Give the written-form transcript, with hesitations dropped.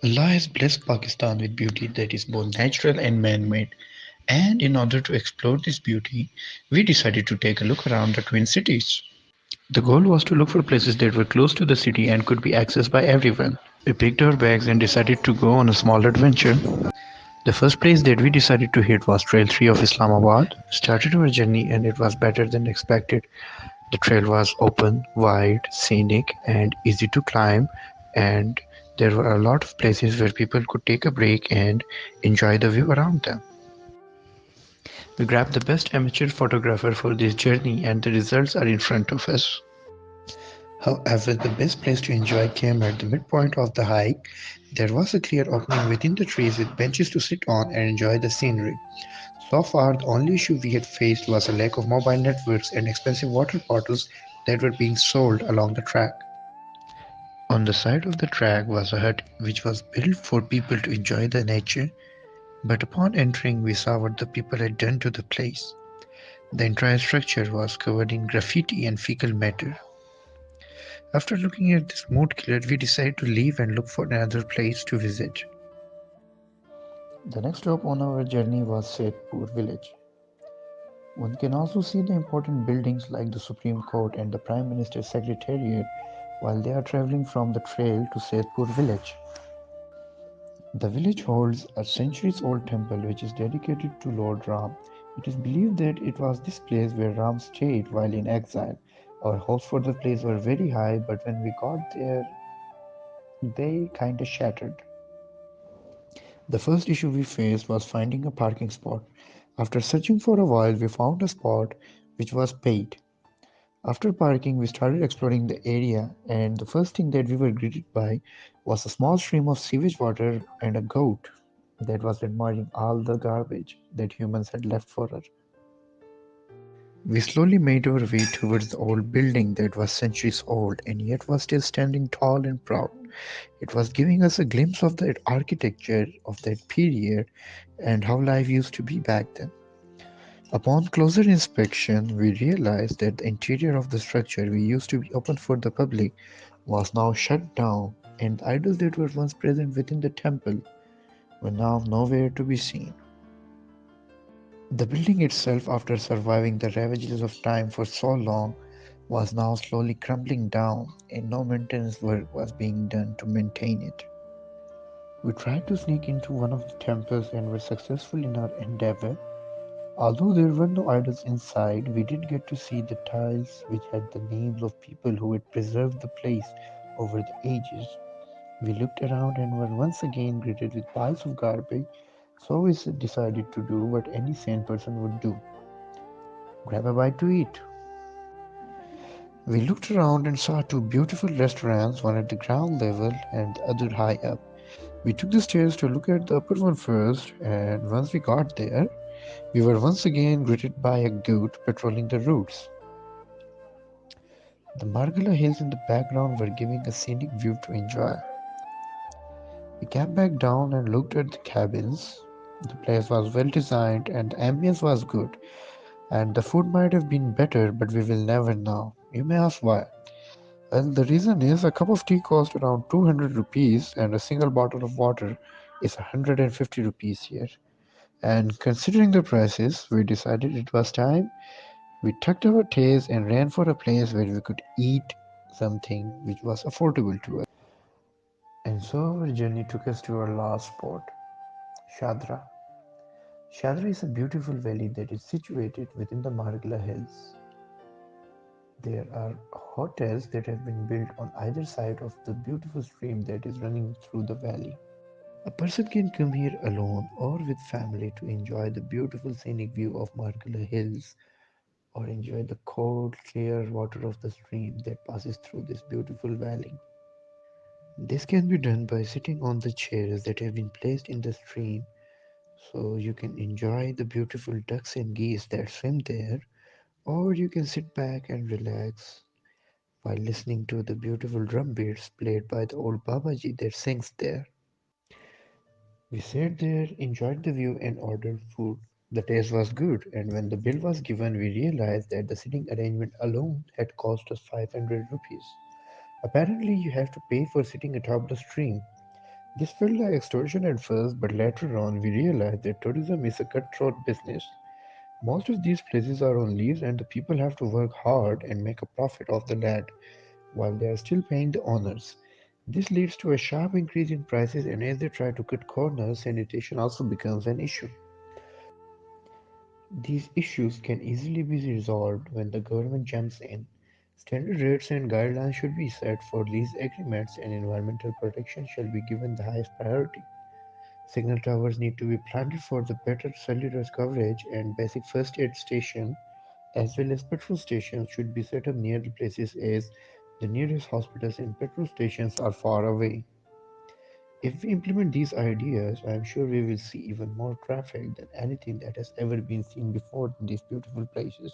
Allah has blessed Pakistan with beauty that is both natural and man-made, and in order to explore this beauty, we decided to take a look around the Twin Cities. The goal was to look for places that were close to the city and could be accessed by everyone. We picked our bags and decided to go on a small adventure. The first place that we decided to hit was Trail 3 of Islamabad. We started our journey and it was better than expected. The trail was open, wide, scenic, and easy to climb, and there were a lot of places where people could take a break and enjoy the view around them. We grabbed the best amateur photographer for this journey, and the results are in front of us. However, the best place to enjoy came at the midpoint of the hike. There was a clear opening within the trees with benches to sit on and enjoy the scenery. So far, the only issue we had faced was a lack of mobile networks and expensive water bottles that were being sold along the track. On the side of the track was a hut which was built for people to enjoy the nature, but upon entering, we saw what the people had done to the place. The entire structure was covered in graffiti and fecal matter. After looking at this mood killer, we decided to leave and look for another place to visit. The next stop on our journey was Saidpur village. One can also see the important buildings like the Supreme Court and the Prime Minister's Secretariat while they are traveling from the trail to Saidpur village. The village holds a centuries-old temple which is dedicated to Lord Ram. It is believed that it was this place where Ram stayed while in exile. Our hopes for the place were very high, but when we got there, they kinda shattered. The first issue we faced was finding a parking spot. After searching for a while, we found a spot which was paid. After parking, we started exploring the area, and the first thing that we were greeted by was a small stream of sewage water and a goat that was admiring all the garbage that humans had left for her. We slowly made our way towards the old building that was centuries old and yet was still standing tall and proud. It was giving us a glimpse of the architecture of that period and how life used to be back then. Upon closer inspection, we realized that the interior of the structure we used to be open for the public was now shut down, and the idols that were once present within the temple were now nowhere to be seen. The building itself, after surviving the ravages of time for so long, was now slowly crumbling down, and no maintenance work was being done to maintain it. We tried to sneak into one of the temples and were successful in our endeavor. Although there were no idols inside, we did get to see the tiles which had the names of people who had preserved the place over the ages. We looked around and were once again greeted with piles of garbage, so we decided to do what any sane person would do: grab a bite to eat. We looked around and saw two beautiful restaurants, one at the ground level and the other high up. We took the stairs to look at the upper one first, and once we got there, we were once again greeted by a goat patrolling the roads. The Margala hills in the background were giving a scenic view to enjoy. We came back down and looked at the cabins. The place was well designed and the ambience was good, and the food might have been better, but we will never know. You may ask why. Well, the reason is a cup of tea cost around 200 rupees and a single bottle of water is 150 rupees here. And considering the prices, we decided it was time. We tucked our tails and ran for a place where we could eat something which was affordable to us. And so our journey took us to our last spot, Shadra. Shadra is a beautiful valley that is situated within the Margala Hills. There are hotels that have been built on either side of the beautiful stream that is running through the valley. A person can come here alone or with family to enjoy the beautiful scenic view of Margala Hills or enjoy the cold, clear water of the stream that passes through this beautiful valley. This can be done by sitting on the chairs that have been placed in the stream so you can enjoy the beautiful ducks and geese that swim there, or you can sit back and relax while listening to the beautiful drum beats played by the old Babaji that sings there. We sat there, enjoyed the view, and ordered food. The taste was good, and when the bill was given, we realized that the sitting arrangement alone had cost us 500 rupees. Apparently, you have to pay for sitting atop the stream. This felt like extortion at first, but later on we realized that tourism is a cutthroat business. Most of these places are on lease and the people have to work hard and make a profit off the land while they are still paying the owners. This leads to a sharp increase in prices, and as they try to cut corners, sanitation also becomes an issue. These issues can easily be resolved when the government jumps in. Standard rates and guidelines should be set for lease agreements, and environmental protection shall be given the highest priority. Signal towers need to be planted for the better cellular coverage, and basic first aid stations as well as petrol stations should be set up near the places as the nearest hospitals and petrol stations are far away. If we implement these ideas, I am sure we will see even more traffic than anything that has ever been seen before in these beautiful places.